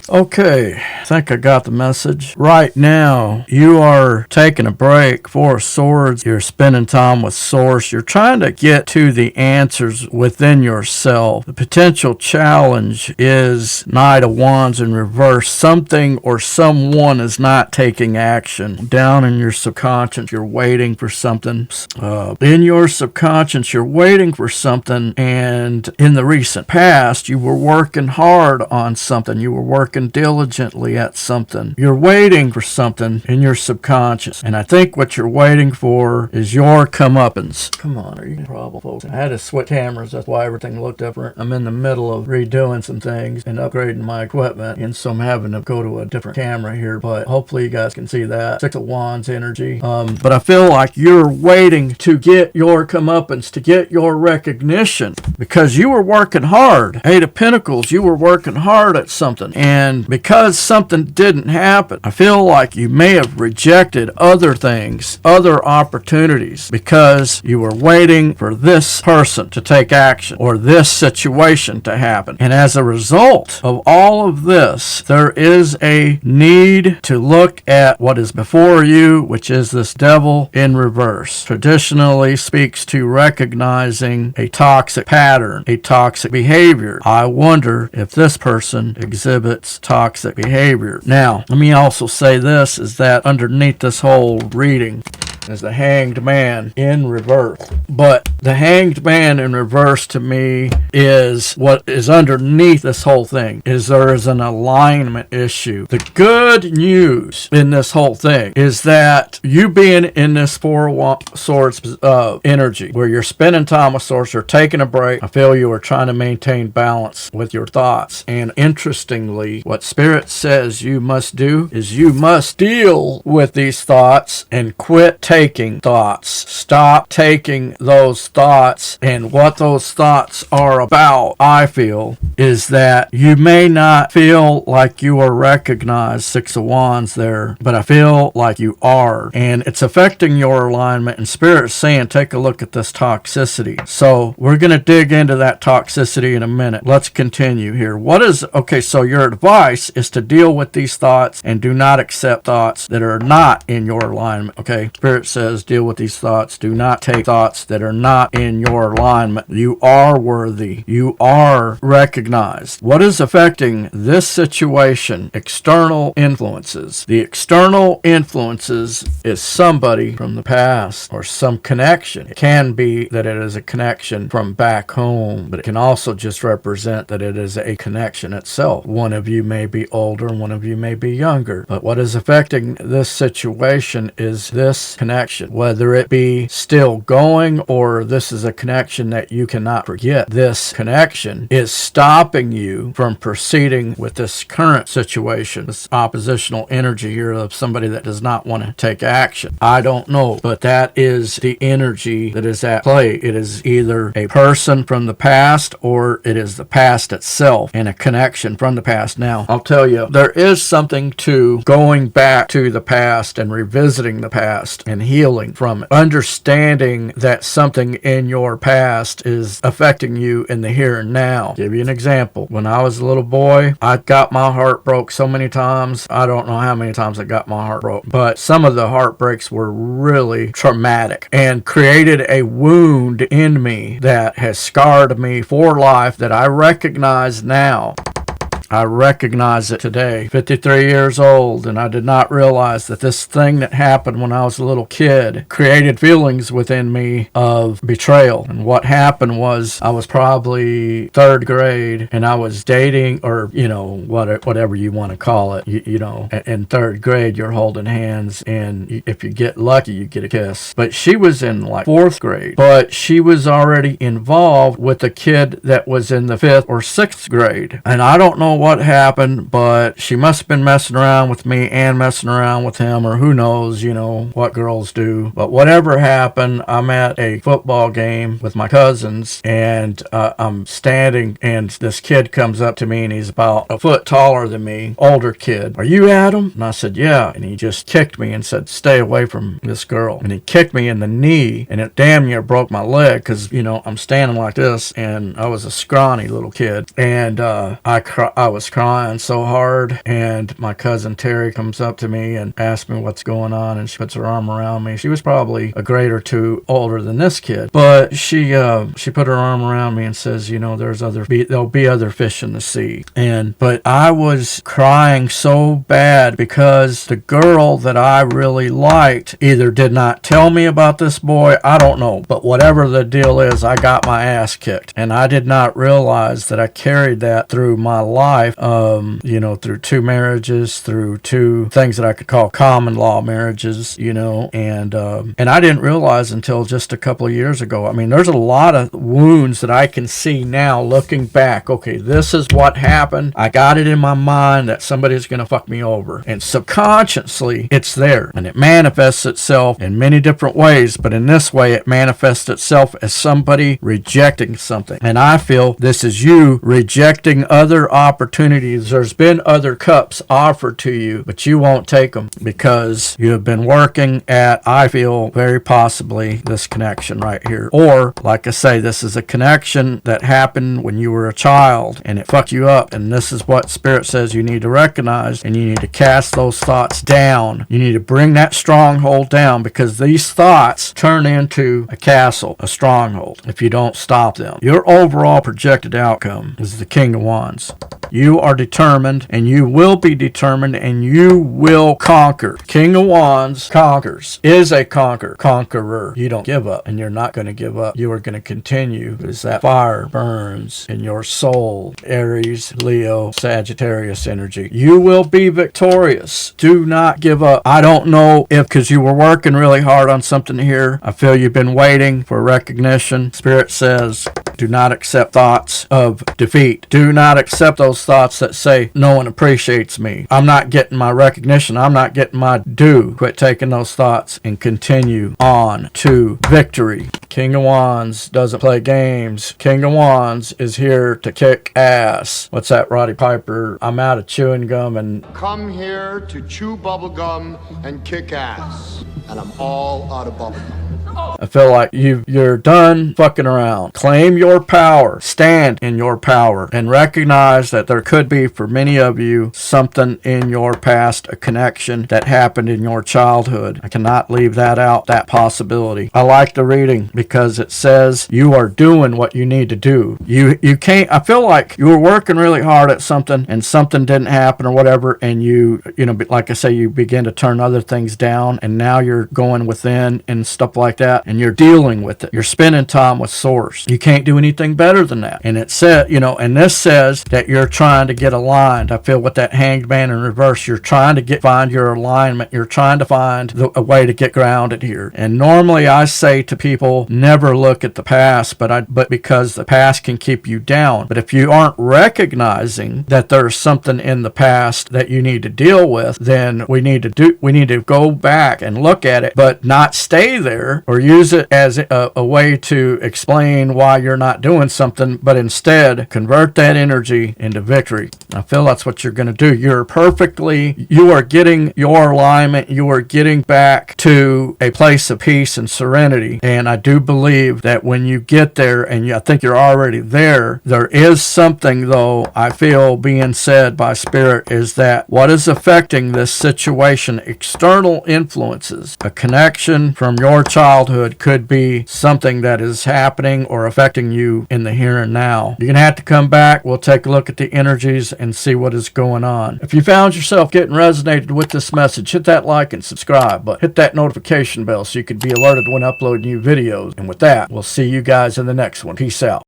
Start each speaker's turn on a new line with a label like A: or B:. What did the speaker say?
A: Okay, I think I got the message. Right now, you are taking a break. Four of Swords. You're spending time with Source. You're trying to get to the answers within yourself. The potential challenge is Knight of Wands in reverse. Something or someone is not taking action. Down in your subconscious, you're waiting for something. In your subconscious, you're waiting for something, and in the recent past, you were working hard on something. You were working diligently at something. You're waiting for something in your subconscious. And I think what you're waiting for is your comeuppance. Come on, are you in trouble, folks? I had to switch cameras. That's why everything looked different. I'm in the middle of redoing some things and upgrading my equipment. And so I'm having to go to a different camera here. But hopefully you guys can see that. Six of Wands energy. But I feel like you're waiting to get your comeuppance, to get your recognition. Because you were working hard. Eight of Pentacles, you were working hard at something. And because something didn't happen, I feel like you may have rejected other things, other opportunities, because you were waiting for this person to take action or this situation to happen. And as a result of all of this, there is a need to look at what is before you, which is this Devil in reverse. Traditionally speaks to recognizing a toxic pattern, a toxic behavior. I wonder if this person exhibits toxic behavior. Now, let me also say this, is that underneath this whole reading is the Hanged Man in reverse. But the Hanged Man in reverse to me is what is underneath this whole thing, is there is an alignment issue. The good news in this whole thing is that you being in this Four of Swords energy, where you're spending time with Source, you're taking a break. I feel you are trying to maintain balance with your thoughts. And interestingly, what Spirit says you must do is you must deal with these thoughts and quit taking thoughts. Stop taking those thoughts. And what those thoughts are about, I feel, is that you may not feel like you are recognized, Six of Wands there, but I feel like you are. And it's affecting your alignment. And Spirit is saying, take a look at this toxicity. So we're going to dig into that toxicity in a minute. Let's continue here. Okay, so your advice is to deal with these thoughts and do not accept thoughts that are not in your alignment. Okay, Spirit says deal with these thoughts. Do not take thoughts that are not in your alignment. You are worthy. You are recognized. What is affecting this situation? External influences. The external influences is somebody from the past or some connection. It can be that it is a connection from back home, but it can also just represent that it is a connection itself. One of you may be older, one of you may be younger, but what is affecting this situation is this connection, whether it be still going or this is a connection that you cannot forget. This connection is stopping you from proceeding with this current situation, this oppositional energy here of somebody that does not want to take action. I don't know, but that is the energy that is at play. It is either a person from the past or it is the past itself and a connection from the past. Now, I'll tell you, there is something to going back to the past and revisiting the past and healing from it. Understanding that something in your past is affecting you in the here and now. I'll give you an example. When I was a little boy, I got my heart broke so many times. I don't know how many times I got my heart broke, but some of the heartbreaks were really traumatic and created a wound in me that has scarred me for life that I recognize now. I recognize it today, 53 years old, and I did not realize that this thing that happened when I was a little kid created feelings within me of betrayal. And what happened was I was probably third grade, and I was dating, or, whatever you want to call it. In third grade, you're holding hands, and if you get lucky, you get a kiss. But she was in like fourth grade, but she was already involved with a kid that was in the fifth or sixth grade. And I don't know what happened, but she must have been messing around with me and messing around with him, or who knows, what girls do. But whatever happened, I'm at a football game with my cousins, and I'm standing, and this kid comes up to me, and he's about a foot taller than me, older kid. Are you Adam? And I said, yeah. And he just kicked me and said, stay away from this girl. And he kicked me in the knee, and it damn near broke my leg, because, I'm standing like this, and I was a scrawny little kid. And I was crying so hard, and my cousin Terry comes up to me and asks me what's going on, and she puts her arm around me. She was probably a grade or two older than this kid, but she put her arm around me and says, there'll be other fish in the sea. But I was crying so bad because the girl that I really liked either did not tell me about this boy, I don't know, but whatever the deal is, I got my ass kicked, and I did not realize that I carried that through my life, through 2 marriages, through 2 things that I could call common law marriages, and I didn't realize until just a couple of years ago. I mean, there's a lot of wounds that I can see now looking back. Okay, this is what happened. I got it in my mind that somebody's going to fuck me over, and subconsciously it's there, and it manifests itself in many different ways, but in this way it manifests itself as somebody rejecting something. And I feel this is you rejecting other opportunities. There's been other cups offered to you, but you won't take them because you have been working at, I feel, very possibly this connection right here. Or, like I say, this is a connection that happened when you were a child and it fucked you up. And this is what Spirit says you need to recognize, and you need to cast those thoughts down. You need to bring that stronghold down, because these thoughts turn into a castle, a stronghold, if you don't stop them. Your overall projected outcome is the King of Wands. You are determined, and you will be determined, and you will conquer. King of Wands conquers, is a conqueror. You don't give up, and you're not going to give up. You are going to continue, as that fire burns in your soul. Aries, Leo, Sagittarius energy. You will be victorious. Do not give up. I don't know if, because you were working really hard on something here, I feel you've been waiting for recognition. Spirit says, do not accept thoughts of defeat. Do not accept those thoughts that say, no one appreciates me. I'm not getting my recognition. I'm not getting my due. Quit taking those thoughts and continue on to victory. King of Wands doesn't play games. King of Wands is here to kick ass. What's that, Roddy Piper? I'm out of chewing gum and...
B: Come here to chew bubble gum and kick ass. And I'm all out of bubble gum.
A: I feel like you're done fucking around. Claim your power. Stand in your power. And recognize that there could be, for many of you, something in your past, a connection that happened in your childhood. I cannot leave that out, that possibility. I like the reading because it says you are doing what you need to do. You can't, I feel like you were working really hard at something and something didn't happen or whatever, and like I say, you begin to turn other things down, and now you're going within and stuff like that, and you're dealing with it. You're spending time with Source. You can't do anything better than that. And it said, and this says that you're trying to get aligned. I feel with that Hanged Man in reverse, you're trying to find your alignment. You're trying to find a way to get grounded here. And normally I say to people, never look at the past, but because the past can keep you down. But if you aren't recognizing that there's something in the past that you need to deal with, then we need to go back and look at it, but not stay there or use it as a way to explain why you're not doing something, but instead convert that energy into victory. I feel that's what you're going to do. You are getting your alignment. You are getting back to a place of peace and serenity. And I do believe that when you get there, and I think you're already there, there is something, though, I feel being said by Spirit, is that what is affecting this situation, external influences, a connection from your childhood could be something that is happening or affecting you in the here and now. You're going to have to come back. We'll take a look at the energies and see what is going on. If you found yourself getting resonated with this message, hit that like and subscribe, but hit that notification bell so you can be alerted when I upload new videos. And with that, we'll see you guys in the next one. Peace out.